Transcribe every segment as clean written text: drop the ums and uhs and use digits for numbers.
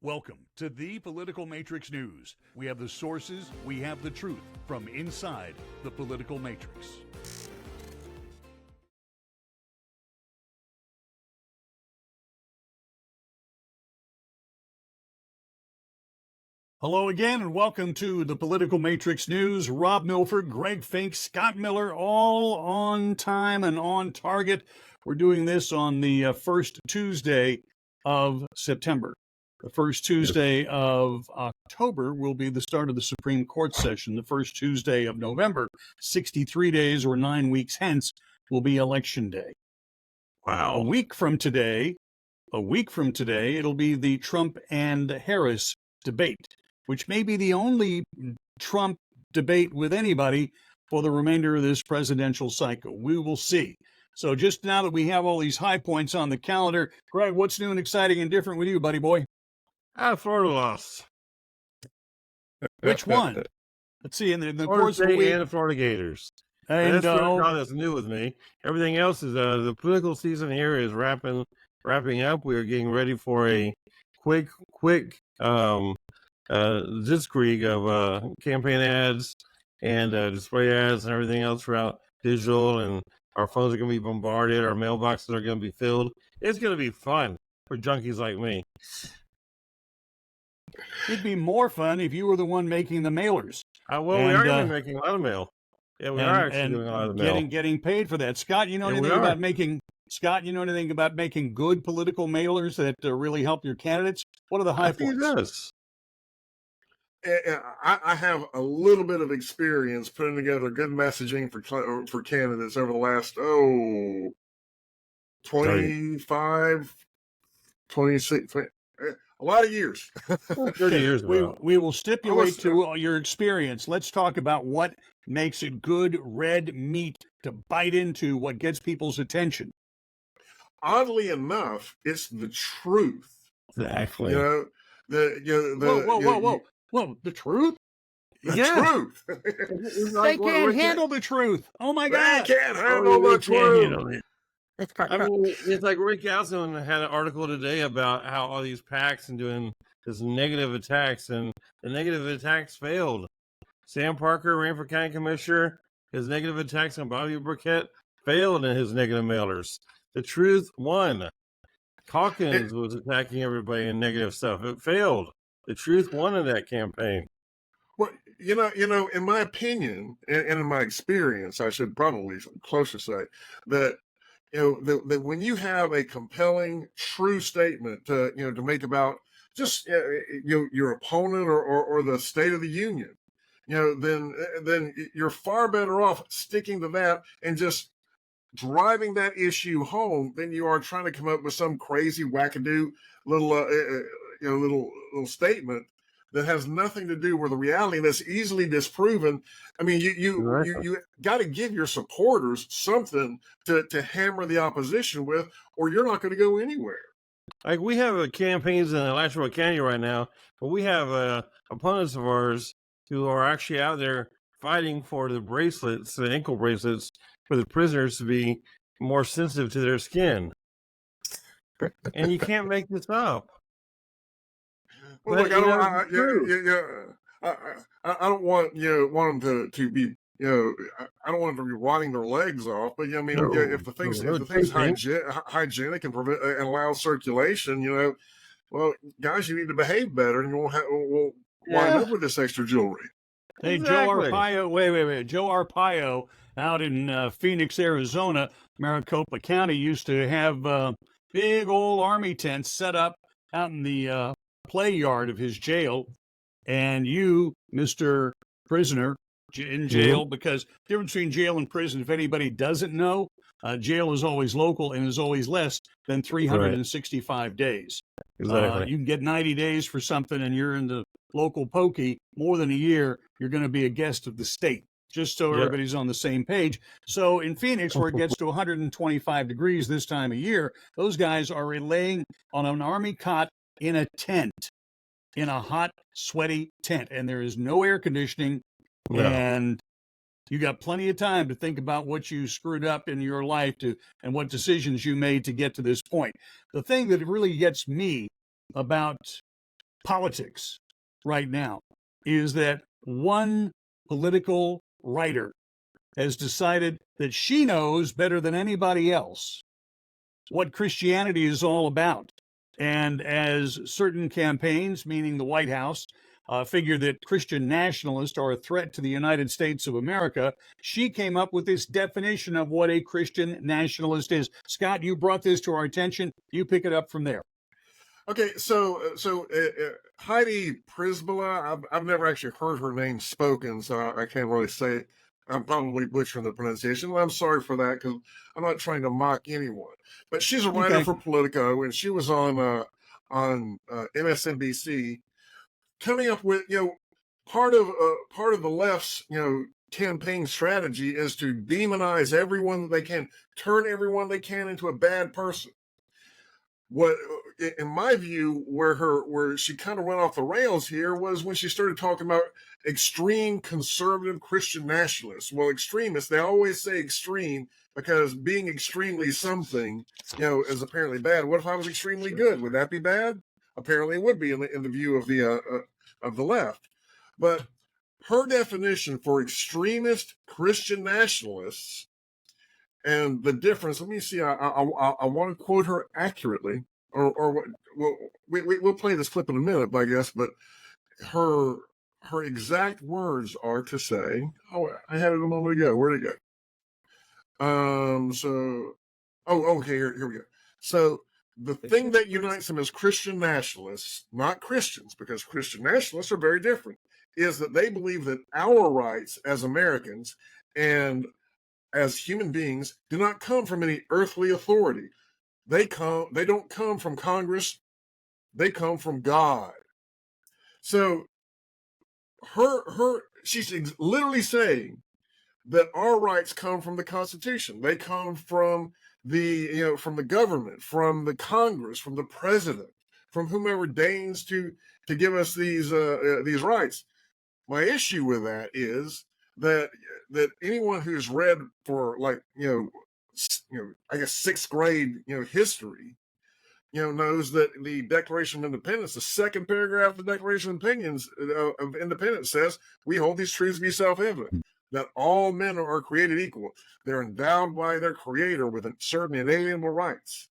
Welcome to the Political Matrix News. We have the sources, we have the truth from inside the political matrix. Hello again, and welcome to the Political Matrix News. Rob Milford, Greg Fink, Scott Miller, all on time and on target. We're doing this on the first Tuesday of September. The first Tuesday of October will be the start of the Supreme Court session. The first Tuesday of November, 63 days or 9 weeks hence, will be Election Day. Wow. A week from today, it'll be the Trump and Harris debate, which may be the only Trump debate with anybody for the remainder of this presidential cycle. We will see. So just now that we have all these high points on the calendar, Greg, what's new and exciting and different with you, buddy boy? Florida lost. Which one? Let's see. In the Florida course of the State week, and the Florida Gators. and That's not that's new with me. Everything else is the political season here is wrapping up. We are getting ready for a quick blitzkrieg of campaign ads and display ads and everything else throughout digital, and our phones are going to be bombarded. Our mailboxes are going to be filled. It's going to be fun for junkies like me. it'd be more fun if you were the one making the mailers. We are going to be making a lot of mail. Yeah, we are actually doing a lot of mail. Getting paid for that. Scott, you know anything about making? Scott, you know anything about making good political mailers that really help your candidates? What are the high points? It does. I have a little bit of experience putting together good messaging for candidates over the last 25, 26, a lot of years. 30 years ago. We will stipulate to your experience. Let's talk about what makes it good red meat to bite into, what gets people's attention. Oddly enough, it's the truth. Exactly. Whoa, the truth? The truth. They can't handle the truth. Oh my God. They can't handle the truth. It's like Rick Alson had an article today about how all these PACs and doing this negative attacks, and the negative attacks failed. Sam Parker ran for county commissioner. His negative attacks on Bobby Burkett failed in his negative mailers. The truth won. Calkins was attacking everybody in negative stuff. It failed. The truth won in that campaign. Well, you know, in my opinion, and in my experience, I should probably closer say that, that when you have a compelling, true statement to make about just your opponent or the State of the Union, then you're far better off sticking to that and just driving that issue home than you are trying to come up with some crazy wackadoo little statement that has nothing to do with the reality that's easily disproven. I mean, you got to give your supporters something to hammer the opposition with, or you're not going to go anywhere. Like, we have campaigns in Alachua County right now, but we have opponents of ours who are actually out there fighting for the bracelets, the ankle bracelets, for the prisoners to be more sensitive to their skin. And you can't make this up. Well, look, I don't want them to be I don't want them to be rotting their legs off. But if the thing's hygienic and prevent and allow circulation, well, guys, you need to behave better, and we'll wind up with this extra jewelry. Hey, exactly. Joe Arpaio, wait. Joe Arpaio out in Phoenix, Arizona, Maricopa County, used to have big old army tents set up out in the play yard of his jail. And you, Mr. Prisoner, in jail, because the difference between jail and prison, if anybody doesn't know, jail is always local and is always less than 365 days. Exactly. You can get 90 days for something, and you're in the local pokey more than a year, you're going to be a guest of the state, just so everybody's on the same page. So in Phoenix, where it gets to 125 degrees this time of year, those guys are laying on an army cot in a tent, in a hot, sweaty tent, and there is no air conditioning, and you got plenty of time to think about what you screwed up in your life and what decisions you made to get to this point. The thing that really gets me about politics right now is that one political writer has decided that she knows better than anybody else what Christianity is all about. And as certain campaigns, meaning the White House, figure that Christian nationalists are a threat to the United States of America, she came up with this definition of what a Christian nationalist is. Scott, you brought this to our attention. You pick it up from there. Okay, so Heidi Prisbilla, I've never actually heard her name spoken, so I can't really say it. I'm probably butchering the pronunciation. Well, I'm sorry for that because I'm not trying to mock anyone. But she's a writer Okay. for Politico, and she was on MSNBC, coming up with part of the left's campaign strategy is to demonize everyone they can, turn everyone they can into a bad person. What, in my view, where she kind of went off the rails here was when she started talking about extreme conservative Christian nationalists. Well, extremists, they always say extreme because being extremely something, is apparently bad. What if I was extremely good? Would that be bad? Apparently, it would be in the view of the left. But her definition for extremist Christian nationalists. And the difference, let me see, I want to quote her accurately, or we'll play this clip in a minute, I guess, but her exact words are to say, I had it a moment ago, where'd it go? Okay, here we go. So the thing that unites them as Christian nationalists, not Christians, because Christian nationalists are very different, is that they believe that our rights as Americans and as human beings do not come from any earthly authority. They don't come from Congress. They come from God. So she's literally saying that our rights come from the Constitution. They come from from the government, from the Congress, from the president, from whomever deigns to give us these rights. My issue with that is that anyone who's read for I guess sixth grade history knows that the Declaration of Independence, the second paragraph of the Declaration of Independence says we hold these truths to be self-evident, that all men are created equal. They're endowed by their Creator with certain inalienable rights,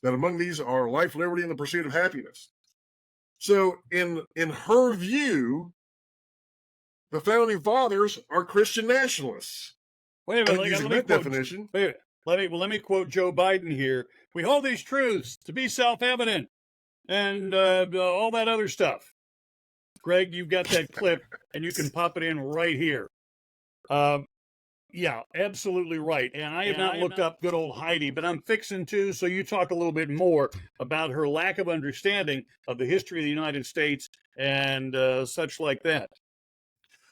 that among these are life, liberty, and the pursuit of happiness. So in her view, the founding fathers are Christian nationalists. Wait a minute, using that definition. Let me quote Joe Biden here. We hold these truths to be self-evident and all that other stuff. Greg, you've got that clip, and you can pop it in right here. Yeah, absolutely right. And I have not looked up good old Heidi, but I'm fixing to, so you talk a little bit more about her lack of understanding of the history of the United States and such like that.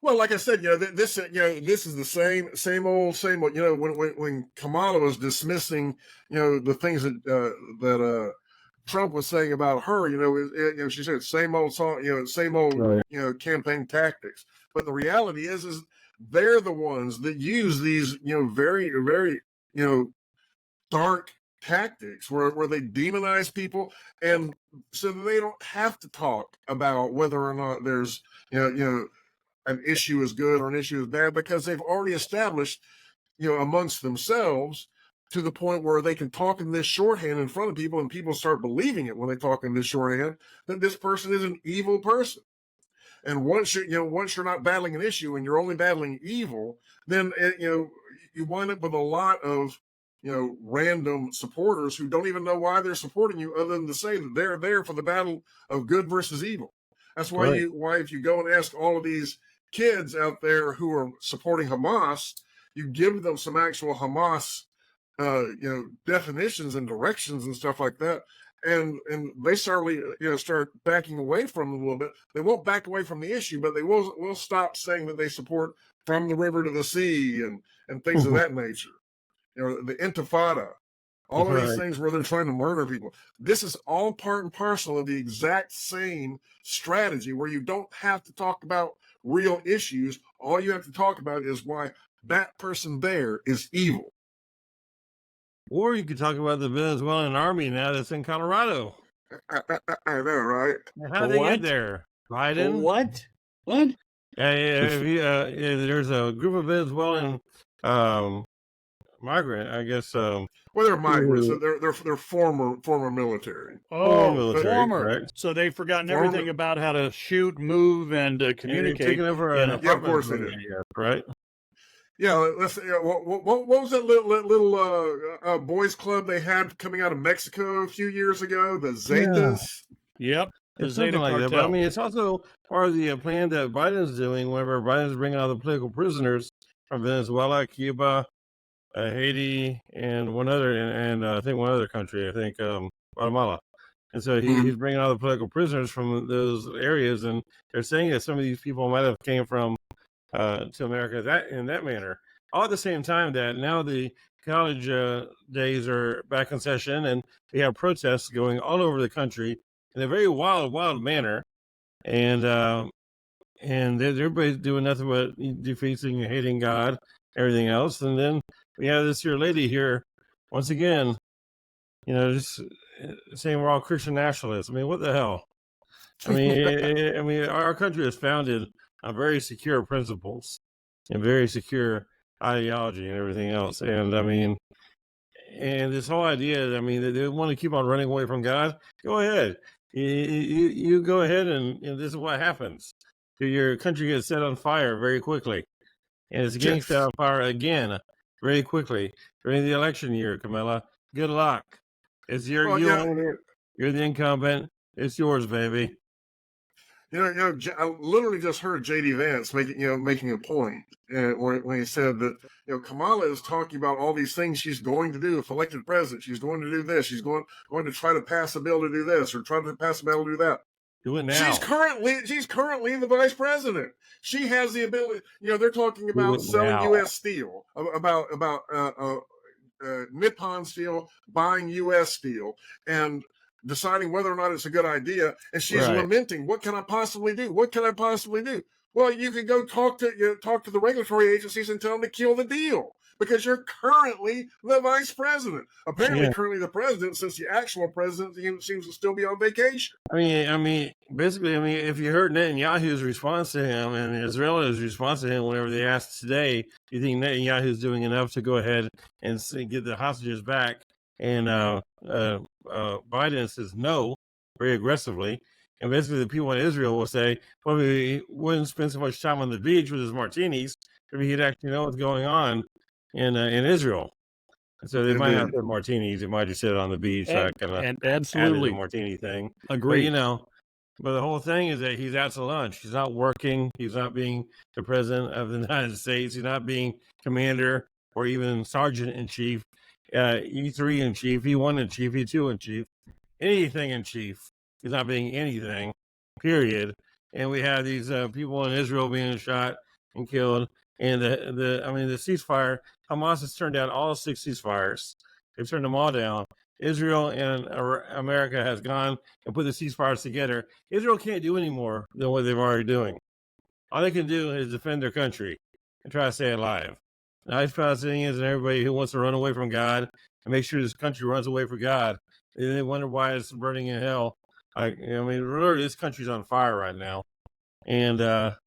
Well, like I said, this is the same old. When Kamala was dismissing, the things that Trump was saying about her, she said same old song, same old, right. Campaign tactics. But the reality is they're the ones that use these, very, very, dark tactics where they demonize people, and so that they don't have to talk about whether or not there's, an issue is good or an issue is bad, because they've already established, amongst themselves to the point where they can talk in this shorthand in front of people, and people start believing it when they talk in this shorthand, that this person is an evil person. And once you're not battling an issue and you're only battling evil, then you wind up with a lot of random supporters who don't even know why they're supporting you, other than to say that they're there for the battle of good versus evil. That's why Right. why if you go and ask all of these kids out there who are supporting Hamas, you give them some actual Hamas, definitions and directions and stuff like that, and they certainly start backing away from them a little bit. They won't back away from the issue, but they will stop saying that they support from the river to the sea and things of that nature. The Intifada, all of these things where they're trying to murder people. This is all part and parcel of the exact same strategy, where you don't have to talk about real issues. All you have to talk about is why that person there is evil. Or you could talk about the Venezuelan army now that's in Colorado. I know, right? How they What? get there? Biden? What? There's a group of Venezuelan migrant, I guess. Well, they're migrants. Who- They're former military. Former Oh, military, former. correct? So they've forgotten Former- everything about how to shoot, move, and And they're communicate. taking over an Yeah, yeah, of apartment course they building, did. I guess, right? Yeah, what was that little boys club they had coming out of Mexico a few years ago? The Zetas. Yep. The It's Zeta something like that. But I cartel. mean, it's also part of the plan that Biden's doing whenever Biden's bringing out the political prisoners from Venezuela, Cuba, Haiti, and one other, and I think one other country, I think Guatemala. And so he's bringing out the political prisoners from those areas, and they're saying that some of these people might have came from to America that in that manner. All at the same time that now the college days are back in session, and we have protests going all over the country in a very wild manner, and everybody's doing nothing but defacing and hating God, everything else, and then we have this here lady here once again, just saying we're all Christian nationalists. I mean, what the hell? I mean, our country is founded on very secure principles and very secure ideology and everything else. And I mean, and this whole idea, I mean, they want to keep on running away from God. Go ahead. You go ahead, and this is what happens. Your country gets set on fire very quickly. And it's getting set on fire again very quickly during the election year, Camilla. Good luck. It's your, you're the incumbent. It's yours, baby. I literally just heard J.D. Vance making a point when he said that Kamala is talking about all these things she's going to do if elected president. She's going to do this. She's going to try to pass a bill to do this or try to pass a bill to do that. Do it now. She's currently the vice president. She has the ability. They're talking about selling U.S. steel, about Nippon Steel buying U.S. steel, and deciding whether or not it's a good idea, and she's lamenting, what can I possibly do? What can I possibly do? Well, you can go talk to the regulatory agencies and tell them to kill the deal because you're currently the vice president. Apparently, currently the president, since the actual president seems to still be on vacation. I mean, basically, if you heard Netanyahu's response to him and Israel's response to him whenever they asked today, do you think Netanyahu's doing enough to go ahead and get the hostages back? And Biden says no very aggressively. And basically the people in Israel will say, well, he wouldn't spend so much time on the beach with his martinis if he'd actually know what's going on in Israel. And so they might not put martinis. They might just sit on the beach. And absolutely. Martini thing. Agree. But, but the whole thing is that he's out to lunch. He's not working. He's not being the president of the United States. He's not being commander or even sergeant in chief. E3 in chief, E1 in chief, E2 in chief, anything in chief. He's not being anything, period. And we have these people in Israel being shot and killed. And the ceasefire, Hamas has turned down all 6 ceasefires. They've turned them all down. Israel and America has gone and put the ceasefires together. Israel can't do any more than what they're already doing. All they can do is defend their country and try to stay alive. Nice Palestinians and everybody who wants to run away from God and make sure this country runs away from God. And they wonder why it's burning in hell. Really, this country's on fire right now. And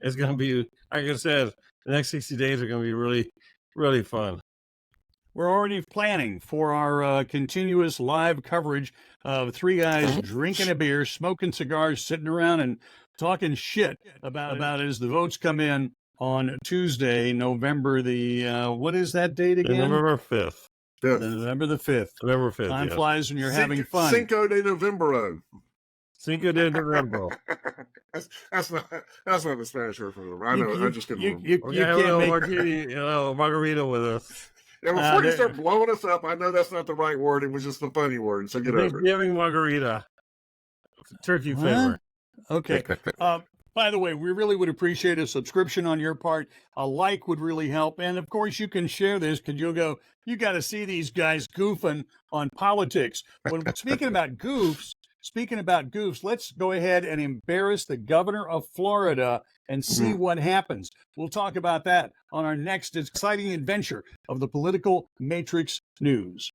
it's going to be, like I said, the next 60 days are going to be really, really fun. We're already planning for our continuous live coverage of 3 guys drinking a beer, smoking cigars, sitting around and talking shit about it as the votes come in on Tuesday, November the, what is that date again? November 5th. November the 5th. November 5th. Time flies when you're having fun. Cinco de Novembro. Cinco de Novembro. that's not the Spanish word for it. I know. I just couldn't remember. You can't make margarita with us. Yeah, before you start blowing us up, I know that's not the right word. It was just the funny word. So get over it. Thanksgiving margarita. Turkey flavor. Okay. By the way, we really would appreciate a subscription on your part. A like would really help. And of course, you can share this because you'll go, you got to see these guys goofing on politics. Speaking about goofs, let's go ahead and embarrass the governor of Florida and see what happens. We'll talk about that on our next exciting adventure of the Political Matrix News.